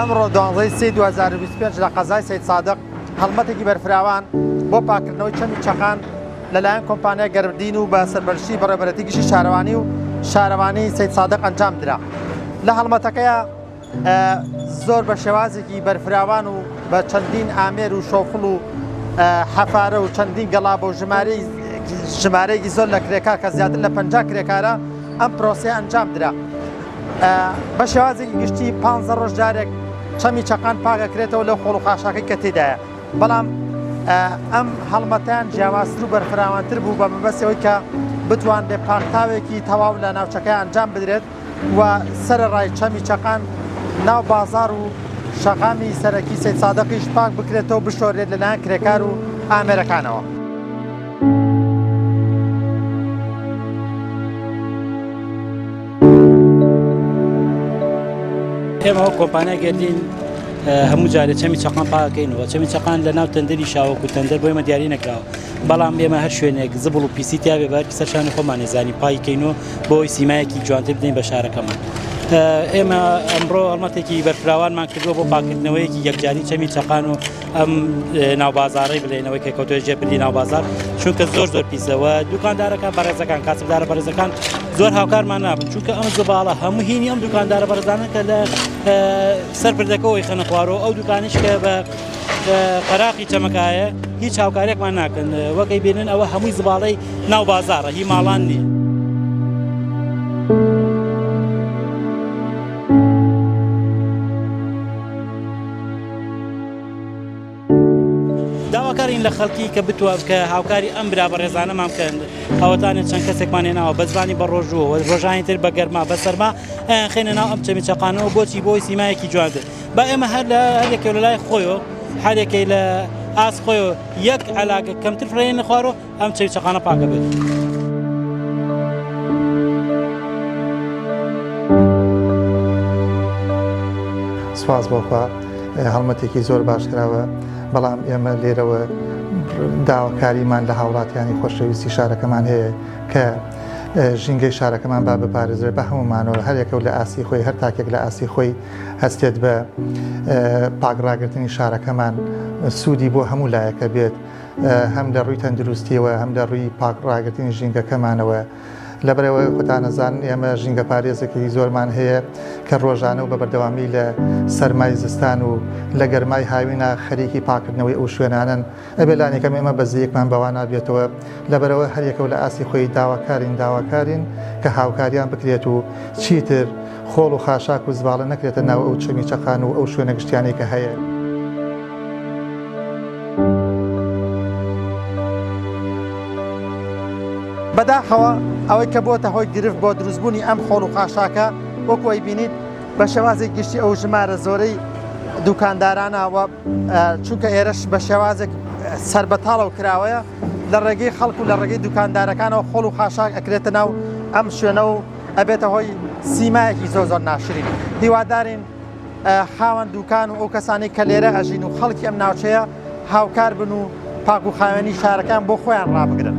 ئەمڕۆ 12/3/2025 لە قەزای سەید سادق هەڵمەتێکی بەرفراوان بۆ پاکردنەوەی چەمی چەقان لەلایەن کۆمپانیای گەرمدین و بە سەربەرشی بەڕێوەبەرەتی گشتی شارەوانی و شارەوانی سەید سادق ئەنجام درا. لە هەڵمەتەکەیە زۆر بە شێوازێکی بەرفراوان و بە چەندین ئامێر و شۆفڵ و حەفارە و چەندین گەڵابە و ژمارەیەکی زۆر لە کرێکار کە زیاتر لە 50 کرێکارە ئەم پرۆسەیە ئەنجام درا. بە شێوازێکی گشتی 15 ڕۆژ جارێک چەمی چەقان پاکەکرێتەوە لەو خۆڵ و خاشاکەی کە تێدایە. بەڵام ئەم هەڵمەتیان جیاوازتر و بەرفراوانتر بوو بە مەبەستەوەی کە بتوانێت پاکتاوێکی تەواو لە ناوچەکەی ئەنجام بدرێت و سەرەڕای چەمی چەقان ناو بازار و شەقامی سەرەکی سەید سادقیش پاک بکرێتەوە بشۆرێت لەلایەن کرێکار و ئامێرەکانەوە. ئێمە کۆمپانیای گەردین هەموو جارێ چەمی چەقان پاکەکەینەوە. چەمی چەقان لە ناو تەندەری شاوەکو تەندەر بۆ ئێمە دیاری نەکراوە، بەڵام ئێمە هەر شوێنێک زبڵ و پیسی تیاابێ بەرکی سەرشانی خۆمان نێزانی پایکەینەوە بۆی سیمایەکی جوانتر بدەین بە شارەکەمان. ئێمە ئەمڕۆ هەڵمەتێکی بەرفراوانمان کردووە بۆ پاکردنەوەیەکی یەکجاری چەمی چەقان و ئەم ناوبازاڕی بڵێنەوەی کە کەوتۆ جێپردی ناوبازار، چونکە زۆر پیسەوە دوکاندارەکان بەڕێزەکان کاسبدارە بەڕێزەکان زۆر هاوکارمان نابن، چونکە ئەمە زباڵە هەموو هینی ئەم دوکاندارە بەڕێزانە کە لە سەرپردەکەەوەی خەنە خوارەوە ئەو دوکانش کە بە قەراقی چەمەکایە هیچ هاوکارێکمان ناکەن، وەکەی بێنن ئەوە هەمووی زباڵەی ناو بازارە، هی ماڵان نییە. داواکارین لە خەڵکی کە بتوانن کە هاوکاری ئەم برا بەڕێزانەمان بکەن، ئەوەتانێت چەند کەسێکمان هێناوە بە زبانی بە ڕۆژووە ڕۆژانی تر بە گەرما بە سەرما خێنە ناو ئەم چەمی چەقانەوە بۆچی بۆی سیمایەکی جوانتر. با ئێمە هەر لە هەرێکێک لە لای خۆیەوە هەرێکی لە ئاس خۆیەوە یەک عەلاگە کەمتر فرێنە خوارەوە ئەم چەمی چەقانە پاکە بێت. سواز بۆخوا هەڵمەتێکی زۆر باش کراوە، بەڵام ئێمە لێرەوە داواکاریمان لە هاوڵاتیانی خۆشەویستی شارەکەمان هەیە کە ژینگەی شارەکەمان با بپارێزرێت بە هەمومانەوە هەرێکەوە لە ئاسی خۆی هەر تاکێک لە ئاسی خۆی هەستێت بە پاکڕاگرتنی شارەکەمان سوودی بۆ هەموو لایەکە بێت، هەم لە ڕووی تەندروستیەوە هەم لە ڕووی پاکڕاگرتنی ژینگەکەمانەوە. لەبەرەوە خۆتانەزان ئێمە ژینگە پارێزێکی زۆرمان هەیە کە ڕۆژانە و بە بەردەوامی لە سەرمای زستان و لە گەرمای هاوینە خەریکی پاکردنەوەی ئەو شوێنانن. ئەبێ لانێکەکەم ئێمە بەزیەکمان بەوان نابێتەوە، لەبەرەوە هەریەکەو لە ئاسی خۆی داواکارین کە هاوکاریان بکرێت و چیتر خۆڵ و خاشاک و زباڵە نەکرێتە ناو ئەو چەمی چەقان و ئەو شوێنە گشتیانی کە هەیە. بەداخەوە ئەوەی کە بۆتە هۆی گرفت بۆ دروستبوونی ئەم خۆڵ و خاشاکە وەکوی بینیت بە شێوازێک گشتی ئەو ژمارە زۆرەی دوکاندارانەوە، چونکە ئێرەش بە شێوازێک سربەتاڵەو کراوەیە لە ڕێگەی خەڵکو و لە ڕێگەی دوکاندارەکانەوە خۆڵ و خاشاک ئەکرێتە ناو ئەم شوێنە و ئەبێتە هۆی سیمایەکی زۆر ناشرین. هیوادارین خاوەن دوکان و ئەو کەسانی کە لێرە ئەژین و خەڵکی ئەم ناوچەیە هاوکار بن و پاک و خاوێنی شارەکان بۆ خۆیان ڕابگرن.